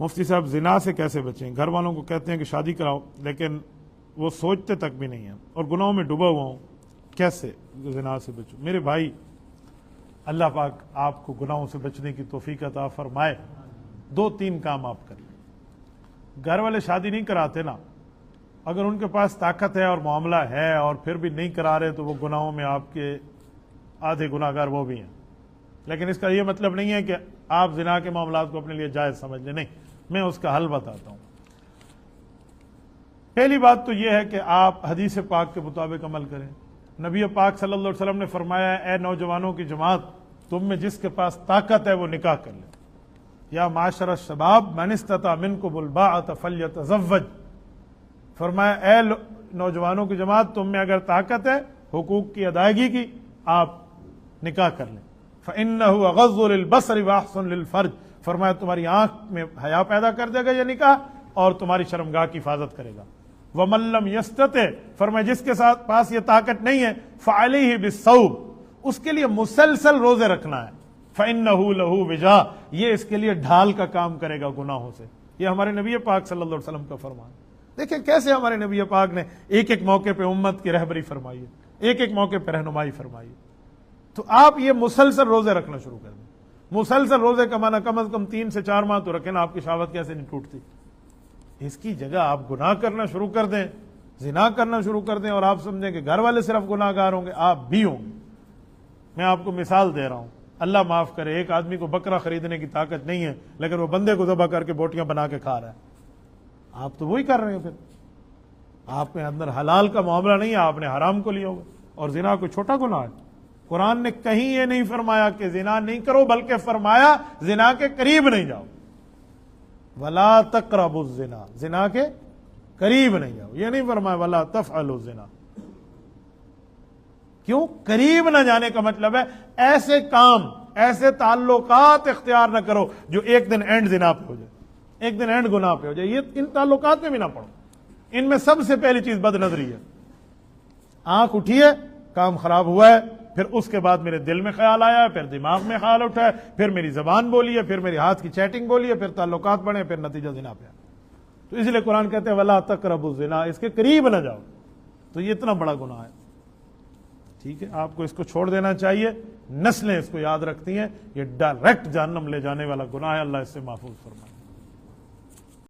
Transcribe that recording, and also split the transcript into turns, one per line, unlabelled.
مفتی صاحب زنا سے کیسے بچیں؟ گھر والوں کو کہتے ہیں کہ شادی کراؤ لیکن وہ سوچتے تک بھی نہیں ہیں اور گناہوں میں ڈوبا ہوا ہوں، کیسے زنا سے بچوں؟ میرے بھائی، اللہ پاک آپ کو گناہوں سے بچنے کی توفیق عطا فرمائے۔ 2-3 کام آپ کریں۔ گھر والے شادی نہیں کراتے نا، اگر ان کے پاس طاقت ہے اور معاملہ ہے اور پھر بھی نہیں کرا رہے تو وہ گناہوں میں آپ کے آدھے گناہ گار وہ بھی ہیں، لیکن اس کا یہ مطلب نہیں ہے کہ آپ زنا کے معاملات کو اپنے لیے جائز سمجھ لیں، نہیں، میں اس کا حل بتاتا ہوں۔ پہلی بات تو یہ ہے کہ آپ حدیث پاک کے مطابق عمل کریں۔ نبی پاک صلی اللہ علیہ وسلم نے فرمایا، اے نوجوانوں کی جماعت، تم میں جس کے پاس طاقت ہے وہ نکاح کر لے۔ یا معاشر الشباب من استطاع منکم الباءۃ فلیتزوج، فرمایا اے نوجوانوں کی جماعت، تم میں اگر طاقت ہے حقوق کی ادائیگی کی، آپ نکاح کر لیں۔ فإنہ اغض للبصر واحسن للفرج، فرمایا تمہاری آنکھ میں حیا پیدا کر دے گا یہ نکاح اور تمہاری شرمگاہ کی حفاظت کرے گا۔ ومن لم یستطع، فرمایا جس کے ساتھ پاس یہ طاقت نہیں ہے، فعلیہ بالصوم، اس کے لیے مسلسل روزے رکھنا ہے۔ فإنہ لہ وجاء، یہ اس کے لیے ڈھال کا کام کرے گا گناہوں سے۔ یہ ہمارے نبی پاک صلی اللہ علیہ وسلم کا فرمان۔ دیکھیں کیسے ہمارے نبی پاک نے ایک ایک موقع پہ امت کی رہبری فرمائی ہے، ایک ایک موقع پہ رہنمائی فرمائی ہے۔ تو آپ یہ مسلسل روزے رکھنا شروع کر دیں۔ مسلسل روزے کا معنی کم از کم 3 سے 4 ماہ تو رکھیں نا، آپ کی شہوت کیسے نہیں ٹوٹتی؟ اس کی جگہ آپ گناہ کرنا شروع کر دیں، زنا کرنا شروع کر دیں، اور آپ سمجھیں کہ گھر والے صرف گناہ گار ہوں گے، آپ بھی ہوں گے۔ میں آپ کو مثال دے رہا ہوں، اللہ معاف کرے، ایک آدمی کو بکرا خریدنے کی طاقت نہیں ہے لیکن وہ بندے کو ذبح کر کے بوٹیاں بنا کے کھا رہا ہے، آپ تو وہی کر رہے ہیں۔ پھر آپ کے اندر حلال کا معاملہ نہیں ہے، آپ نے حرام کو لیا ہوگا۔ اور زنا کوئی چھوٹا گناہ ہے؟ قرآن نے کہیں یہ نہیں فرمایا کہ زنا نہیں کرو، بلکہ فرمایا زنا کے قریب نہیں جاؤ۔ ولا تقربوا الزنا، زنا کے قریب نہیں جاؤ، یہ نہیں فرمایا ولا تفعلوا الزنا۔ کیوں؟ قریب نہ جانے کا مطلب ہے ایسے کام، ایسے تعلقات اختیار نہ کرو جو ایک دن اینڈ زنا پہ ہو جائے، ایک دن اینڈ گناہ پہ ہو جائے۔ یہ ان تعلقات میں بھی نہ پڑو۔ ان میں سب سے پہلی چیز بد نظری ہے۔ آنکھ اٹھی ہے، کام خراب ہوا ہے، پھر اس کے بعد میرے دل میں خیال آیا ہے، پھر دماغ میں خیال اٹھا ہے، پھر میری زبان بولی ہے، پھر میری ہاتھ کی چیٹنگ بولی ہے، پھر تعلقات بڑھے، پھر نتیجہ زنا پہ آیا۔ تو اس لیے قرآن کہتے ہیں ولا تقربوا الزنا، اس کے قریب نہ جاؤ۔ تو یہ اتنا بڑا گناہ ہے، ٹھیک ہے؟ آپ کو اس کو چھوڑ دینا چاہیے۔ نسلیں اس کو یاد رکھتی ہیں، یہ ڈائریکٹ جہنم لے جانے والا گناہ ہے، اللہ اس سے محفوظ فرمائے۔